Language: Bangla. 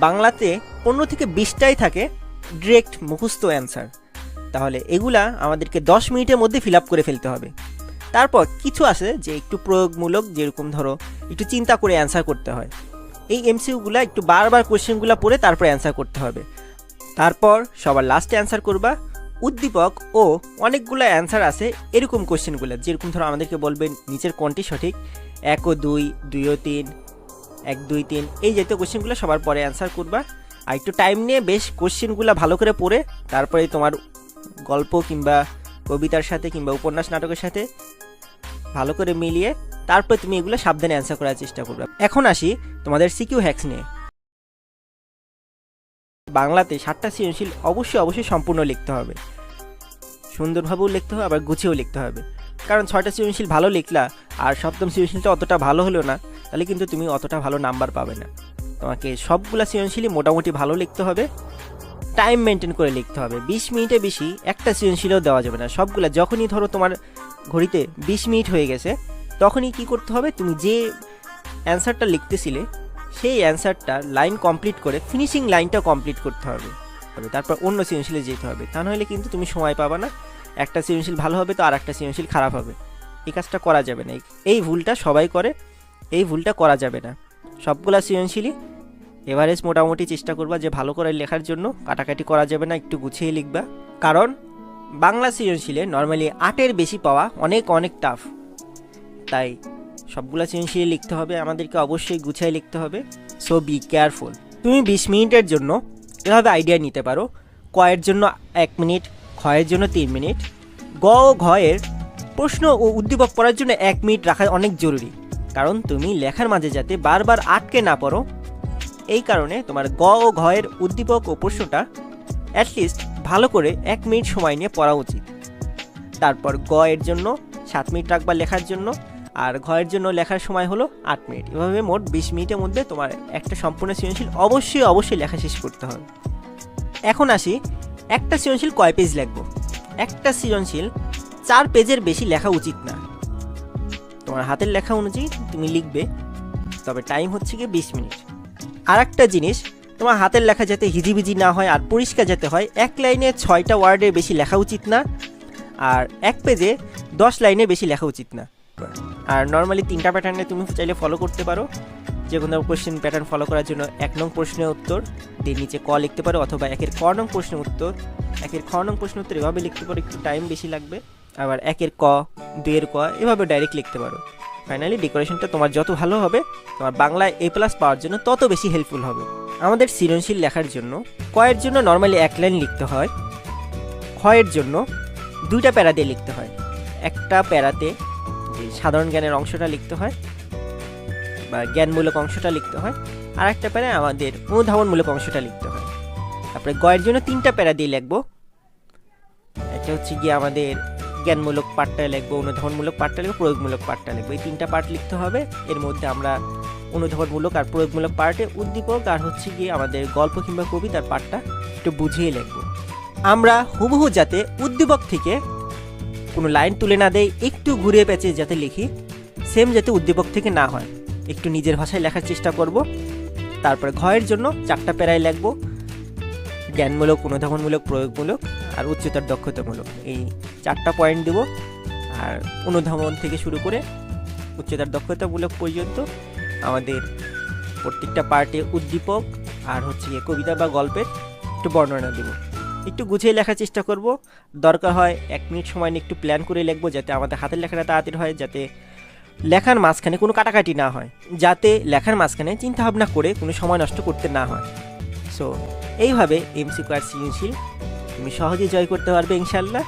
বাংলাতে 15 থেকে 20টাই থাকে ডিরেক্ট মুখস্থ অ্যান্সার। তাহলে এগুলা আমাদেরকে 10 মিনিটের মধ্যে ফিল আপ করে ফেলতে হবে। তারপর কিছু আছে যে একটু প্রয়োগমূলক, যেরকম ধরো একটু চিন্তা করে অ্যান্সার করতে হয়। এই এমসিকিউগুলো একটু বারবার কোশ্চেনগুলো পড়ে তারপর অ্যান্সার করতে হবে। তারপর সবার লাস্টে অ্যান্সার করবা। উদ্দীপক ও অনেকগুলো অ্যান্সার আছে এরকম কোশ্চেনগুলো, যেরকম ধরো আমাদেরকে বলবে নিচের কোনটি সঠিক, 1 ও 2, 2 ও 3, 1, 2, 3, এই জাতীয় কোশ্চেনগুলো সবার পরে অ্যান্সার করবা। আর একটু টাইম নিয়ে বেশ কোশ্চেনগুলো ভালো করে পড়ে তারপরে তোমার গল্প কিংবা কবিতার সাথে কিংবা উপন্যাস নাটকের সাথে ভালো করে মিলিয়ে তারপরে তুমি এগুলো সাবধানে অ্যান্সার করার চেষ্টা করবে। এখন আসি তোমাদের সিকিউ হ্যাক্স নিয়ে। বাংলাতে 7টা সৃজনশীল অবশ্যই সম্পূর্ণ লিখতে হবে, সুন্দরভাবেও লিখতে হবে, আবার গুছিয়েও লিখতে হবে। কারণ 6টা সৃজনশীল ভালো লিখলা আর 7ম সৃজনশীলটা অতটা ভালো হলো না, তাহলে কিন্তু তুমি অতটা ভালো নাম্বার পাবে না। তোমাকে সবগুলা সৃজনশীলই মোটামুটি ভালো লিখতে হবে, টাইম মেনটেন করে লিখতে হবে। 20 মিনিটের বেশি একটা সৃজনশীলও দেওয়া যাবে না। সবগুলা যখনই ধরো তোমার ঘড়িতে 20 মিনিট হয়ে গেছে, তখনই কি করতে হবে, তুমি যে অ্যান্সারটা লিখতেছিলে সেই অ্যান্সারটার লাইন কমপ্লিট করে ফিনিশিং লাইনটা কমপ্লিট করতে হবে। তারপর অন্য সৃজনশীলে যেতে হবে, তা নাহলে কিন্তু তুমি সময় পাবা না। একটা সৃজনশীল ভালো হবে তো আর একটা সৃজনশীল খারাপ হবে। এই কাজটা করা যাবে না, এই ভুলটা সবাই করে, এই ভুলটা করা যাবে না। সবগুলা সৃজনশীলই এভারেজ মোটামুটি চেষ্টা করবা যে ভালো করে লেখার জন্য, কাটাকাটি করা যাবে না, একটু গুছিয়ে লিখবা। কারণ বাংলা সৃজনশীলে নর্মালি 8-এর বেশি পাওয়া অনেক টাফ, তাই সবগুলা সৃজনশীল লিখতে হবে, আমাদেরকে অবশ্যই গুছিয়ে লিখতে হবে। So be careful. তুমি 20 মিনিটের জন্য এভাবে আইডিয়া নিতে পারো, ক এর জন্য 1 মিনিট, খ এর জন্য 3 মিনিট, গ ও ঘ এর প্রশ্ন ও উদ্দীপক পড়ার জন্য 1 মিনিট রাখা অনেক জরুরি। কারণ তুমি লেখার মাঝে যাতে বারবার আটকে না পড়ো, এই কারণে তোমার গ ও ঘ এর উদ্দীপক ও প্রশ্নটা অ্যাটলিস্ট ভালো করে 1 মিনিট সময় নিয়ে পড়া উচিত। তারপর গ এর জন্য 7 মিনিট রাখবা লেখার জন্য, আর ঘ এর জন্য লেখার সময় হলো 8 মিনিট। এভাবে মোট 20 মিনিটের মধ্যে তোমার একটা সম্পূর্ণ সৃজনশীল অবশ্যই লেখা শেষ করতে হবে। এখন আসি, একটা সৃজনশীল কয় পেজ লিখবো। একটা সৃজনশীল 4 পেজের বেশি লেখা উচিত না। তোমার হাতের লেখা অনুযায়ী তুমি লিখবে, তবে টাইম হচ্ছে গিয়ে 20 মিনিট। আর একটা জিনিস, তোমার হাতের লেখা যাতে হিজিবিজি না হয় আর পরিষ্কার যাতে হয়, 1 লাইনে 6টা ওয়ার্ডের বেশি লেখা উচিত না, আর 1 পেজে 10 লাইনের বেশি লেখা উচিত না। আর নর্মালি 3টা প্যাটার্নে তুমি চাইলে ফলো করতে পারো। যে কোনো কোশ্চেন প্যাটার্ন ফলো করার জন্য 1 নং প্রশ্নের উত্তর দিয়ে নিচে ক লিখতে পারো, অথবা 1-এর ক নং প্রশ্নের উত্তর, 1-এর খ নং প্রশ্নের উত্তর এভাবে লিখতে পারো, একটু টাইম বেশি লাগবে। আবার 1-এর ক, 2-এর ক এভাবে ডাইরেক্ট লিখতে পারো। ফাইনালি ডেকোরেশনটা তোমার যত ভালো হবে, তোমার বাংলায় A+ পাওয়ার জন্য তত বেশি হেল্পফুল হবে। আমাদের সৃজনশীল লেখার জন্য ক এর জন্য নর্মালি 1 লাইন লিখতে হয়, খ এর জন্য 2টা প্যারা দিয়ে লিখতে হয়। একটা প্যারাতে যে সাধারণ জ্ঞানের অংশটা লিখতে হয় বা জ্ঞানমূলক অংশটা লিখতে হয়, আর একটা প্যারায় আমাদের অনুধাবনমূলক অংশটা লিখতে হয়। তারপরে গ এর জন্য 3টা প্যারা দিয়ে লিখবো। একটা হচ্ছে গিয়ে আমাদের জ্ঞানমূলক পার্টটা লিখবো, অনুধাবনমূলক পার্টটা লিখবো, প্রয়োগমূলক পার্টটা লিখবো। এই 3টা পার্ট লিখতে হবে। এর মধ্যে আমরা অনুধাবনমূলক আর প্রয়োগমূলক পার্টে উদ্দীপক আর হচ্ছে গিয়ে আমাদের গল্প কিংবা কবিতার পার্টটা একটু বুঝিয়ে লিখবো। আমরা হুবহু যাতে উদ্দীপক থেকে কোনো লাইন তুলে না দেয়, একটু ঘুরিয়ে পেঁচে যাতে লিখি, সেম যাতে উদ্দীপক থেকে না হয়, একটু নিজের ভাষায় লেখার চেষ্টা করব। তারপরে ঘ এর জন্য 4টা প্যারায় লিখবো, জ্ঞানমূলক, অনুধাবনমূলক, প্রয়োগমূলক আর উচ্চতার দক্ষতামূলক। এই 4টা পয়েন্ট দেব। আর অনুধাবন থেকে শুরু করে উচ্চতার দক্ষতামূলক পর্যন্ত আমাদের প্রত্যেকটা পার্টে উদ্দীপক আর হচ্ছে গিয়ে কবিতা বা গল্পের একটু বর্ণনা দেব। একটু গুছিয়ে লেখার চেষ্টা করব। দরকার হয় 1 মিনিট সময় নিয়ে একটু প্ল্যান করে লিখবো, যাতে আমাদের হাতের লেখাটা তাড়াতাড়ি হয়, যাতে লেখার মাঝখানে কোনো কাটাকাটি না হয়, যাতে লেখার মাঝখানে চিন্তাভাবনা করে কোনো সময় নষ্ট করতে না হয়। সো এইভাবে MCQ আর সৃজনশীল তুমি সহজেই জয় করতে পারবে ইনশাল্লাহ।